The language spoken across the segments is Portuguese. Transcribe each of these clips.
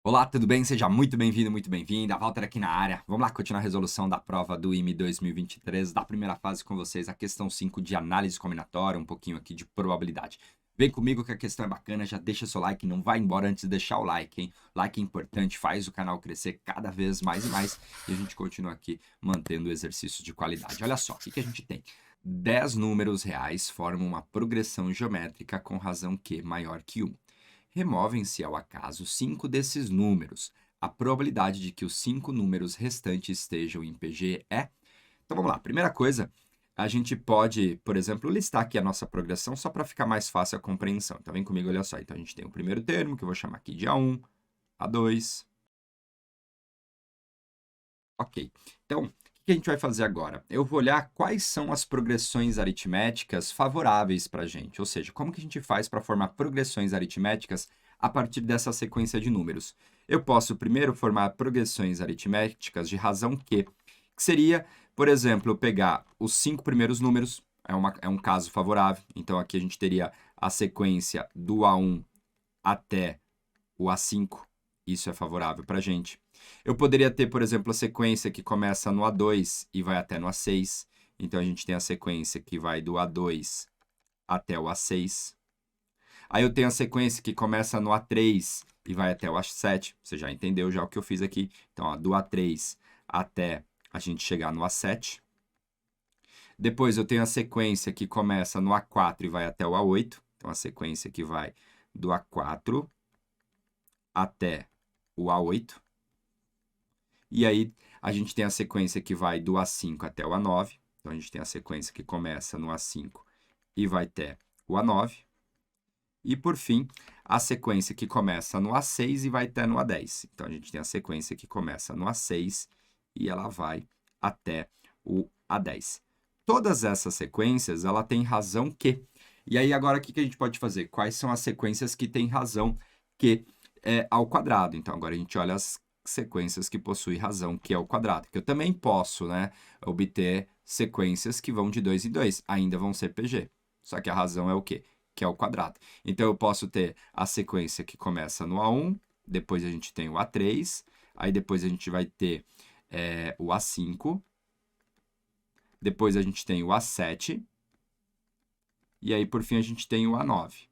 Olá, tudo bem? Seja muito bem-vindo, muito bem-vinda. Walter aqui na área. Vamos lá continuar a resolução da prova do IME 2023, da primeira fase com vocês, a questão 5 de análise combinatória, um pouquinho aqui de probabilidade. Vem comigo que a questão é bacana, já deixa seu like, não vai embora antes de deixar o like, hein? Like é importante, faz o canal crescer cada vez mais e mais e a gente continua aqui mantendo o exercício de qualidade. Olha só, o que a gente tem? 10 números reais formam uma progressão geométrica com razão Q maior que 1. Removem-se ao acaso 5 desses números. A probabilidade de que os 5 números restantes estejam em PG é... Então vamos lá, primeira coisa, a gente pode, por exemplo, listar aqui a nossa progressão só para ficar mais fácil a compreensão. Então vem comigo, olha só. Então a gente tem o primeiro termo, que eu vou chamar aqui de A1, A2. Ok. Então, o que a gente vai fazer agora? Eu vou olhar quais são as progressões aritméticas favoráveis para a gente. Ou seja, como que a gente faz para formar progressões aritméticas a partir dessa sequência de números? Eu posso primeiro formar progressões aritméticas de razão Q, que seria, por exemplo, eu pegar os 5 primeiros números, é um caso favorável. Então, aqui a gente teria a sequência do A1 até o A5. Isso é favorável para a gente. Eu poderia ter, por exemplo, a sequência que começa no A2 e vai até no A6. Então, a gente tem a sequência que vai do A2 até o A6. Aí eu tenho a sequência que começa no A3 e vai até o A7. Você já entendeu já o que eu fiz aqui. Então, ó, do A3 até a gente chegar no A7. Depois eu tenho a sequência que começa no A4 e vai até o A8. Então, a sequência que vai do A4 até o A8. E aí a gente tem a sequência que vai do A5 até o A9. Então, a gente tem a sequência que começa no A5 e vai até o A9. E, por fim, a sequência que começa no A6 e vai até no A10. Então, a gente tem a sequência que começa no A6 e ela vai até o A10. Todas essas sequências, ela tem razão Q. E aí, agora, o que a gente pode fazer? Quais são as sequências que têm razão Q ao quadrado? Então, agora a gente olha as sequências que possuem razão Q ao quadrado. Que eu também posso, né, obter sequências que vão de 2 em 2. Ainda vão ser PG. Só que a razão é o quê? Que é o quadrado. Então, eu posso ter a sequência que começa no A1, depois a gente tem o A3, aí depois a gente vai ter o A5, depois a gente tem o A7, e aí, por fim, a gente tem o A9.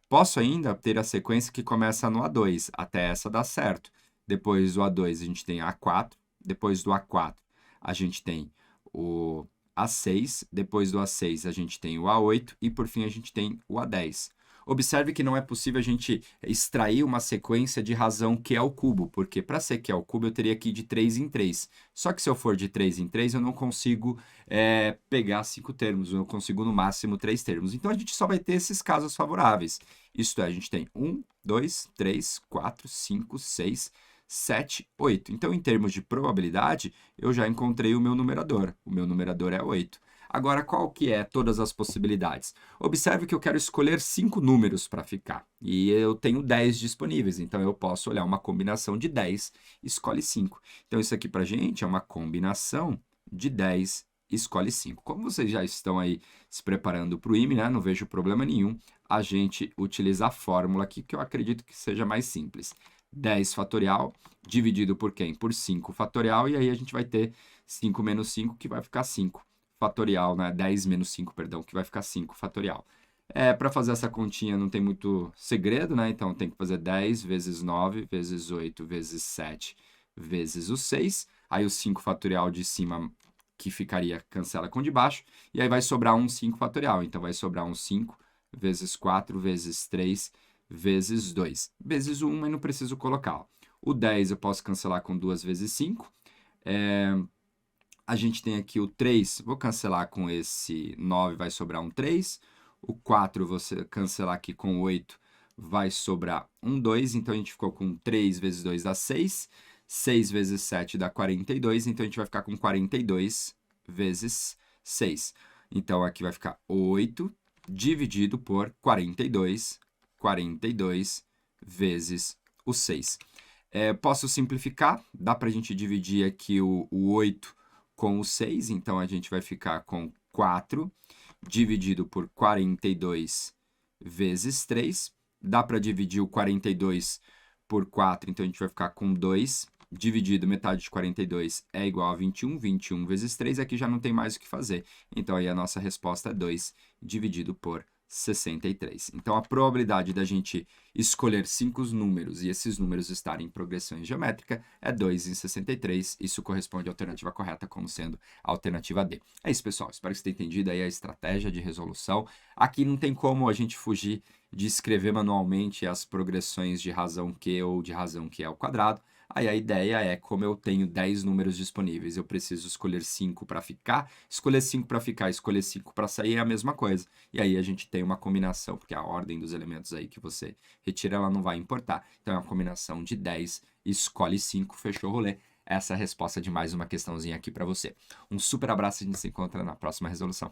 Posso ainda ter a sequência que começa no A2, até essa dar certo. Depois do A2, a gente tem A4, depois do A4, a gente tem o A6, depois do A6 a gente tem o A8 e por fim a gente tem o A10. Observe que não é possível a gente extrair uma sequência de razão Q ao cubo, porque para ser Q ao cubo eu teria que ir de 3 em 3. Só que se eu for de 3 em 3 eu não consigo pegar 5 termos, eu consigo no máximo 3 termos. Então a gente só vai ter esses casos favoráveis. Isto é, a gente tem 1, 2, 3, 4, 5, 6, 7, 8. Então, em termos de probabilidade, eu já encontrei o meu numerador. O meu numerador é 8. Agora, qual que é todas as possibilidades? Observe que eu quero escolher 5 números para ficar. E eu tenho 10 disponíveis, então eu posso olhar uma combinação de 10, escolhe 5. Então, isso aqui para a gente é uma combinação de 10, escolhe 5. Como vocês já estão aí se preparando para o IME, né? Não vejo problema nenhum a gente utiliza a fórmula aqui, que eu acredito que seja mais simples. 10 fatorial dividido por quem? Por 5 fatorial, e aí a gente vai ter 5 menos 5, que vai ficar 5 fatorial, né? 10 menos 5, perdão, que vai ficar 5 fatorial. Para fazer essa continha não tem muito segredo, né? Então, tem que fazer 10 vezes 9, vezes 8, vezes 7, vezes o 6. Aí, o 5 fatorial de cima, que ficaria, cancela com o de baixo. E aí, vai sobrar um 5 fatorial. Então, vai sobrar um 5 vezes 4, vezes 3, vezes 2. Vezes 1, mas não preciso colocar. Ó. O 10 eu posso cancelar com 2 vezes 5. A gente tem aqui o 3, vou cancelar com esse 9, vai sobrar um 3. O 4, você cancelar aqui com 8, vai sobrar um 2. Então, a gente ficou com 3 vezes 2 dá 6. 6 vezes 7 dá 42. Então, a gente vai ficar com 42 vezes 6. Então, aqui vai ficar 8 dividido por 42. 42 vezes o 6. Posso simplificar. Dá para a gente dividir aqui o 8 com o 6, então a gente vai ficar com 4 dividido por 42 vezes 3. Dá para dividir o 42 por 4, então a gente vai ficar com 2, dividido metade de 42 é igual a 21, 21 vezes 3, aqui já não tem mais o que fazer. Então, aí a nossa resposta é 2 dividido por 63. Então, a probabilidade da gente escolher 5 números e esses números estarem em progressão geométrica é 2 em 63. Isso corresponde à alternativa correta como sendo a alternativa D. É isso, pessoal. Espero que você tenha entendido aí a estratégia de resolução. Aqui não tem como a gente fugir de escrever manualmente as progressões de razão Q ou de razão Q ao quadrado. Aí a ideia é, como eu tenho 10 números disponíveis, eu preciso escolher 5 para ficar, escolher 5 para ficar, escolher 5 para sair é a mesma coisa. E aí a gente tem uma combinação, porque a ordem dos elementos aí que você retira, ela não vai importar. Então é uma combinação de 10, escolhe 5, fechou o rolê. Essa é a resposta de mais uma questãozinha aqui para você. Um super abraço, a gente se encontra na próxima resolução.